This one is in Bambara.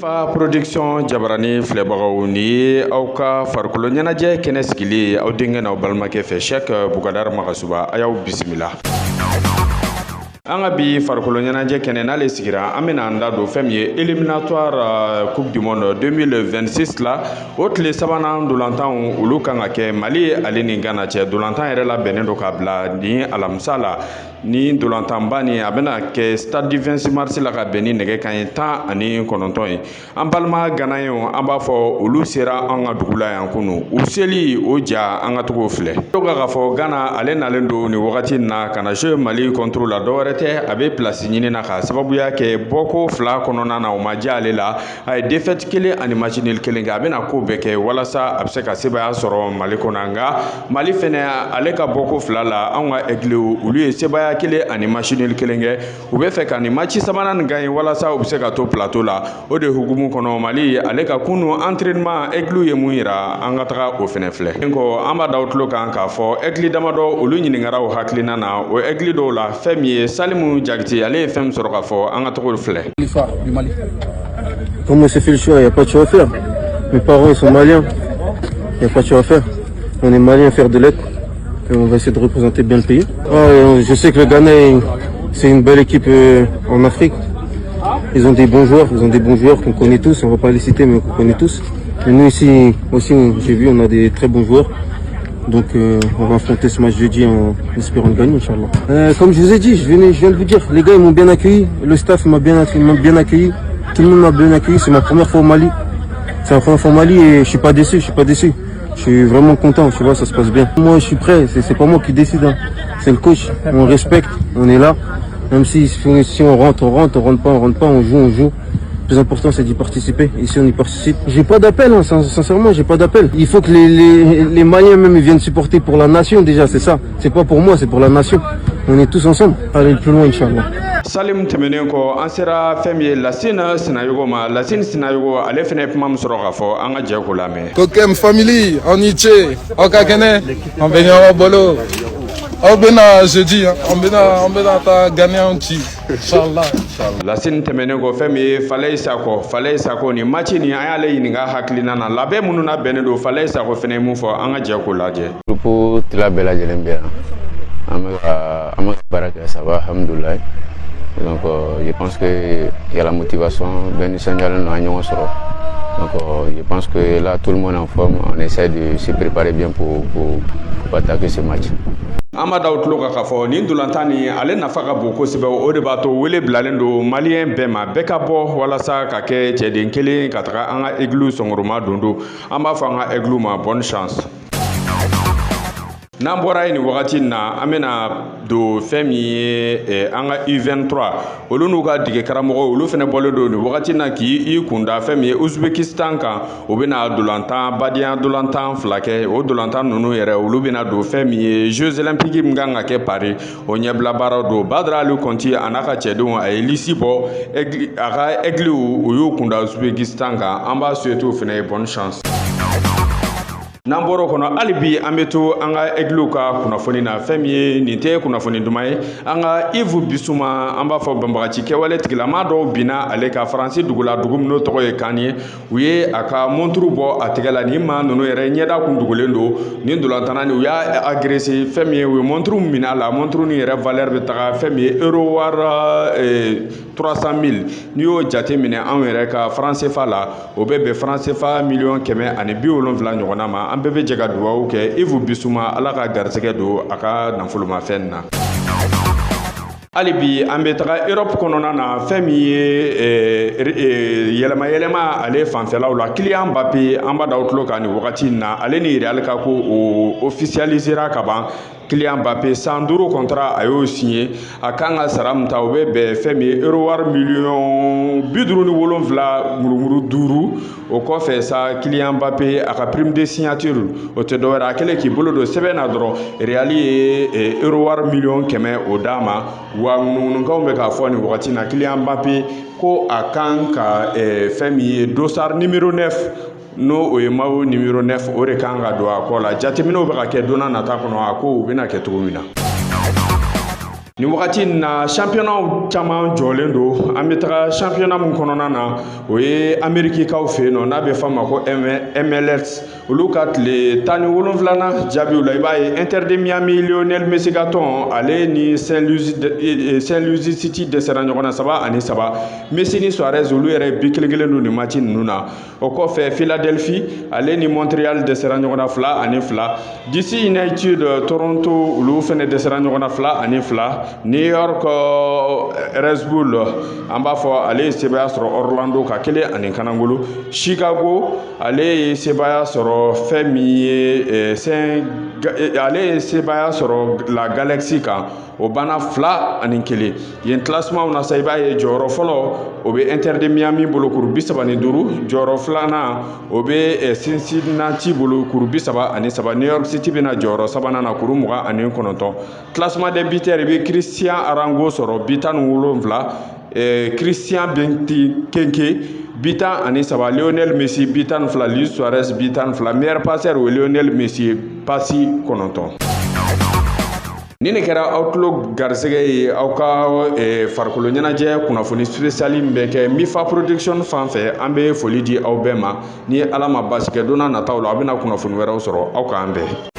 Fa production jabarani filɛbagaw ni ye aw ka farikolo ɲɛnajɛ kɛnɛ sigili aw denkɛ n'aw balimakɛ fɛ Cheick Bukadari Magasuba a y'aw bisimila. An ka bi farikolo ɲɛnajɛ kɛnɛ n'ale sigira an bɛna an da don fɛn min ye éliminatoire Coupe du Monde 2026 la o tile sabanan dolantanw olu kan ka kɛ Mali ale ni Ghana cɛ. Dolantan yɛrɛ labɛnnen don k'a bila ni alamisa la ni dolantanba ni a bɛna kɛ stade du 26 mars la ka bɛn ni nɛgɛ kanɲɛ 19 ye. An balima Ganayenw an b'a fɔ olu sera an ka dugu la yan kunu. U seli o ja an ka togo filɛ. K'a fɔ Ghana ale nalen don ni wagati na ka na jouer Mali contre la dɔwɛrɛ tɛ a bɛ place ɲini na ka sababuya kɛ bɔko fila kɔnɔna na o ma diya ale la. A ye défaite kelen ani match nul kelen kɛ. A bɛna ko bɛɛ kɛ walasa a bɛ se ka sebaya sɔrɔ Mali kɔnɔ nka Mali fɛnɛ ale ka bɔko fila la anw ka Aigle olu ye sebaya kelen ani match nul kelen kɛ. U bɛ fɛ ka ni match sabanan nin gagner walasa u bɛ se ka to plateau la. O de hukumu kɔnɔ Mali ale ka kunu entraînement Aigle ye mun yira an ka taga o fɛnɛ filɛ. Ko an b'a da o tulo kan k'a fɔ Aigle damadɔ olu ɲininkara o hakilina na o Aigle dɔw la fɛn min ye Salimu Jakite ale ye fɛn min sɔrɔ k'a fɔ an ka taga o filɛ. Comment c'est fait le choix? Il n'y a pas de choix à faire. Mes parents ils sont maliens. Il n'y a pas de choix à faire. On est maliens à faire de lettres. Et on va essayer de représenter bien le pays. Je sais que le Ghana c'est une belle équipe en Afrique. Ils ont des bons joueurs. Ils ont des bons joueurs qu'on connaît tous. On ne va pas les citer mais qu'on connaît tous. Et nous ici aussi j'ai vu on a des très bons joueurs. Donc on va affronter ce match jeudi en espérant le gagner, Inch'Allah. Comme je vous ai dit, je viens de vous dire, les gars ils m'ont bien accueilli, le staff m'a bien accueilli, tout le monde m'a bien accueilli, c'est ma première fois au Mali. C'est la première fois au Mali et je suis pas déçu. Je suis vraiment content, tu vois, ça se passe bien. Moi je suis prêt, c'est pas moi qui décide, hein. C'est le coach, on respecte, on est là. Même si on rentre pas, on joue. Le plus important c'est d'y participer. Ici on y participe. J'ai pas d'appel, hein, sincèrement j'ai pas d'appel. Il faut que les Maliens même ils viennent supporter pour la nation déjà, c'est ça. C'est pas pour moi, c'est pour la nation. On est tous ensemble. Allez plus loin Inch'Allah. Salim tɛmɛnen kɔ an sera fɛn min ye Lasine Sinayogo ma. Lasine Sinayogo ale fɛnɛ kuma min sɔrɔ k'a fɔ an ka jɛ k'o lamɛn. Kokem family on y tient. Au kakene on vient au bolo. On bena jeudi, on bena ta gagner un petit, Inch'Allah. Lasine tɛmɛnen kɔ fɛn min ye Falaye Sako ni match ni an y'ale ɲininka hakilina na labɛn minnu na bɛnnen don Falaye Sako fɛnɛ ye mun fɔ an ka jɛ k'o lajɛ. Groupe tila bɛɛ lajɛlen bɛ yan an bɛ baara kɛ ça va alhamdoulilah. Donc je pense que il y a la motivation bien nisɔndiyalen don an ɲɔgɔn sɔrɔ. Donc je pense que là tout le monde est en forme, on essaie de se préparer bien pour attaquer ce match. An b'a da o tulo kan k'a fɔ nin dolantan ni ale nafa ka bon kosɛbɛ o de b'a to wele bilalen don maliyɛn bɛɛ ma bɛɛ ka bɔ walasa ka kɛ cɛden kelen ka taga an ka Aigle sɔngɔrɔma don an b'a fɔ an ka Aigle ma bonne chance. N'an bɔra yen ni wagati na an bɛna don fɛn min ye an ka U23 olu n'u ka dege karamɔgɔw olu fɛnɛ bɔlen don ni wagati na k'i kunda fɛn min ye Uzbekistan kan o bɛna dolantan badenya dolantan fila kɛ o dolantan ninnu yɛrɛ olu bɛna don fɛn min ye Jeux olympiques min kan ka kɛ Paris o ɲɛbila baaraw don Badara Ali Konti a n'a ka cɛdenw a ye lisi bɔ a ka Aigle o y'u kunda Uzbekistan kan an b'a souhaiter o fɛnɛ ye bonne chance. N'an bɔra o kɔnɔ hali bi an bɛ to an ka Aigle ka kunnafoni na fɛn min ye nin tɛ kunnafoni duman ye an ka Yves Bissouma an b'a fɔ banbagaci kɛwale tigilama dɔw binna ale ka Faransi dugu la dugu min n'o tɔgɔ ye Kan ye u ye a ka montre bɔ a tɛgɛ la nin maa ninnu yɛrɛ ɲɛda kun dogolen don nin dolantanna ni u y'a agressé fɛn min ye u ye montre minɛ a la montre nin yɛrɛ valeur bɛ taga fɛn min ye euro wari 300 000 n'i y'o jate minɛ anw yɛrɛ ka franc CFA la o bɛ bɛn franc CFA $170 ɲɔgɔnna ma. An bɛɛ bɛ jɛ ka dugawu kɛ Yves Bissouma ala ka garisɛgɛ don a ka nafolomafɛn na. Hali bi an bɛ taga Europe kɔnɔna na fɛn min ye yɛlɛma ale fanfɛlaw la Kylian Mbappé an b'a da o tulo kan ni wagati na ale ni Real ka ko o officialisera ka ban. Kylian Mbappé 105 contrat a y'o signé a kan ka sara min ta o bɛ bɛn fɛn min ye euro wari $57 murumuru 5 o kɔfɛ sa Kylian Mbappé a ka prime de signature o tɛ dɔwɛrɛ a kɛlen k'i bolo don sɛbɛn na dɔrɔn Real ye euro wari $1,000,000 o d'a ma wa ŋunuŋunukanw bɛ k'a fɔ nin wagati na Kylian Mbappé ko a kan ka fɛn min ye dossard numéro 9 n'o o ye maillot numéro 9 o de kan ka don a kɔ la jateminɛw bɛ ka kɛ donna nata kɔnɔ a ko u bɛna kɛ cogo min na. Ni wagati na championnat caman jɔlen don an bɛ taga championnat mun kɔnɔna na o ye Amerikikaw fɛ yen nɔ n'a bɛ f'a ma ko MLS olu ka tile 17nan jaabiw la i b'a ye Inter de Miami Lionel Messi ka tɔn ale ni Saint-Louis City dɛsɛra ɲɔgɔn na 3-3 Messi ni Suarez olu yɛrɛ bi kelen don ni match ninnu na o kɔfɛ Philadelphie ale ni Montreal dɛsɛra ɲɔgɔn na 2-2 DC United Toronto olu fɛnɛ dɛsɛra ɲɔgɔn na 2-2 New York Red Bull an b'a fɔ ale ye sebaya sɔrɔ Orlando ka 1-0 Chicago ale ye sebaya sɔrɔ fɛn min ye ale ye sebaya sɔrɔ la Galaxy kan o bana 2-1 yen classement na sa i b'a ye jɔyɔrɔ fɔlɔ o bɛ Inter de Miami bolo kuru 35 jɔyɔrɔ filanan o bɛ Cincinnati bolo kuru 33 New York City bɛna jɔyɔrɔ sabanan na kuru 29 classement des buteurs i bɛ Christian Arango sɔrɔ 17 Christian Benteke 13 Lionel Messi 12 Luis Suarez 12 meilleur passeur o Lionel Messi passi 9. Ni ne kɛra Outlook garisɛgɛ ye aw ka farikolo ɲɛnajɛ kunnafoni spécial min bɛ kɛ Mifa production fan fɛ an bɛ foli di aw bɛɛ ma ni Ala ma basi kɛ donna nataw la a bɛna kunnafoni wɛrɛw sɔrɔ aw k'an bɛn